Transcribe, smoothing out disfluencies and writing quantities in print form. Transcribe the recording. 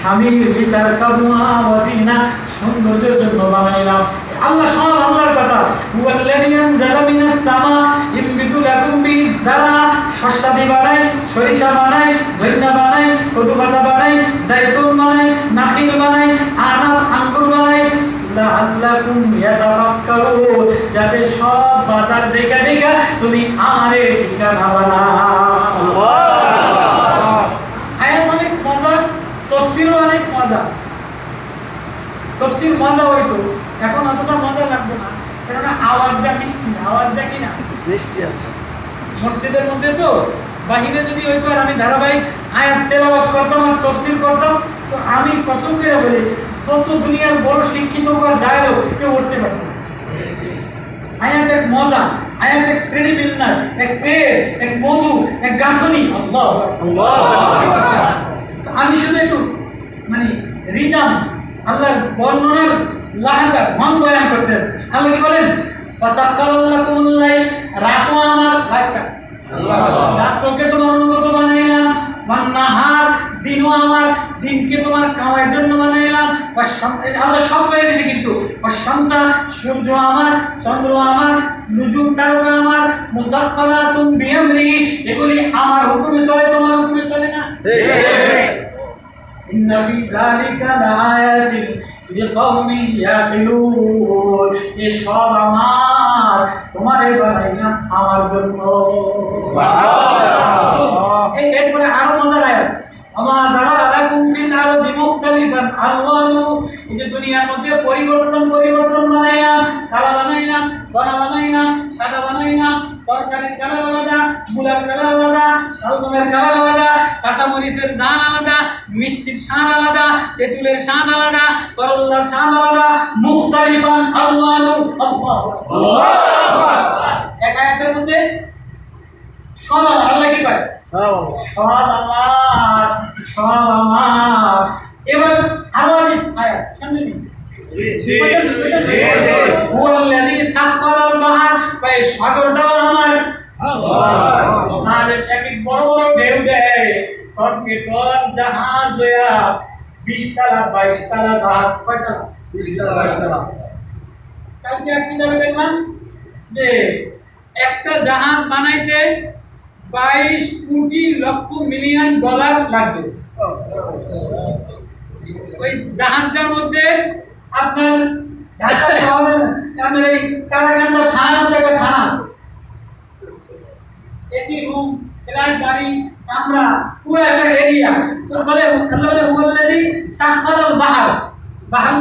হামির লিতারকাবুহা ওয়া জিনা, সৌন্দর্যের জন্য বানাইলাম। আল্লাহ সব আল্লাহর কথা। হুয়াল্লাযী আনজালা মিনাস সামা ইয়ামবিতু লাকুম বিহিজ যারা, শস্যাদি বানায়, সরিষা বানায়, ধনিয়া বানায়, কদু পাতা বানায়, জাইতুন বানায়, নাখিল বানায়, আনাব আঙ্গুর বানায়, লাআল্লাকুম ইয়াতাফাক্কারুন, যাতে সব বাজার দেখা দেখা তুমি আমারে ঠিকানা বানাও। সুবহানাল্লাহ। আয়াত অনেক মজা, তাফসীরও অনেক মজা। তাফসীর মজা হইতো, এখন অতটা মজা লাগবে না, কারণ আওয়াজটা মিষ্টি না। আওয়াজটা কি না মিষ্টি আছে। মসজিদের মধ্যে তো, বাহিরে যদি হইতো আর আমি ধারাবাহিক আয়াত তেলাওয়াত করতাম আর তাফসীর করতাম, তো আমি কসম করে বলি যত দুনিয়ার বড় শিক্ষিত করা যায়ও কেউ উঠতে পারত না। আয়াত এক মজা, আয়াত এক শ্রেণী বিন্যাস, এক প্রেম, এক মধু, এক গাঁথনি। আল্লাহ আমি শুধু একটু মানে রিদম আল্লাহর বর্ণনার লাহাজা মান বয়ান করতেছে। আল্লাহ কি বলেন? ফাসাখারাল্লাকুমুল লাইল, রাতও আমার রাতকে তোমার অনুগত বানাইলাম, ওয়ান নাহার, দিনও আমার দিনকে তোমার কামার জন্য বানাইলাম। আল্লাহ সব বলে দিয়েছে, কিন্তু শামসা, সূর্য আমার, চন্দ্র আমার, নুজুম তারকা আমার, মুসাখখারাতুম বিআমরি, এগুলি আমার হুকুমে চলে, তোমার হুকুমে চলে না। ইন্না ফি যালিকা লাআয়াতিন লিকাওমিন ইয়াকিলুন, এই সব আমার তোমারে বানাইলাম আমার জন্য। সুবহানাল্লাহ। এরপরে আরো মজার আয়াত, আমা যারা লাকুম ফিল আরদি মুখতালিফান আলওয়ানু, এই যে দুনিয়ার মধ্যে পরিবর্তন বানাইলাম, কালা বানাইলাম, ধরা বানাইলাম, সাদা বানাইলাম, তরকারির কালার আলাদা, মূলার কালার আলাদা, শালগমের কালার আলাদা, কাঁচামরিচের জান আলাদা, মিষ্টির শান আলাদা, তেঁতুলের শান আলাদা, করল্লার শান আলাদা, মুখতালিফান আলওয়ানু। আল্লাহু আকবার। এক আয়াতের মধ্যে সব আল্লাহ কি কয়? সব আমার, সব আমার। এবার আরো আজিব আয়াত শুনবেন? হুয়াল্লাযী সাখখারাল বাহর, এই সাগরটাও আমার। সুবহানাল্লাহ। এক এক বড় বড় ঢেউ দেয়, টনকে টন জাহাজ লয়া, 20 তলা 22 তলা জাহাজ, কয়টা? 20 তলা 22 তলা। কালকে এক কিতাবে দেখলাম যে একটা জাহাজ বানাইতে 22 কোটি লক্ষ মিলিয়ন ডলার লাগছে। ওই জাহাজটার মধ্যে আপনার ঢাকা শহরের আপনার এই কারাকান্দা থানার একটা থানা আছে, এসি রুম, ফ্ল্যাট গাড়ি, কামরা, পুরো একটা এরিয়া। তারপরে আল্লাহ বলে হুয়াল্লাযী সাখখারাল বাহর, বাহর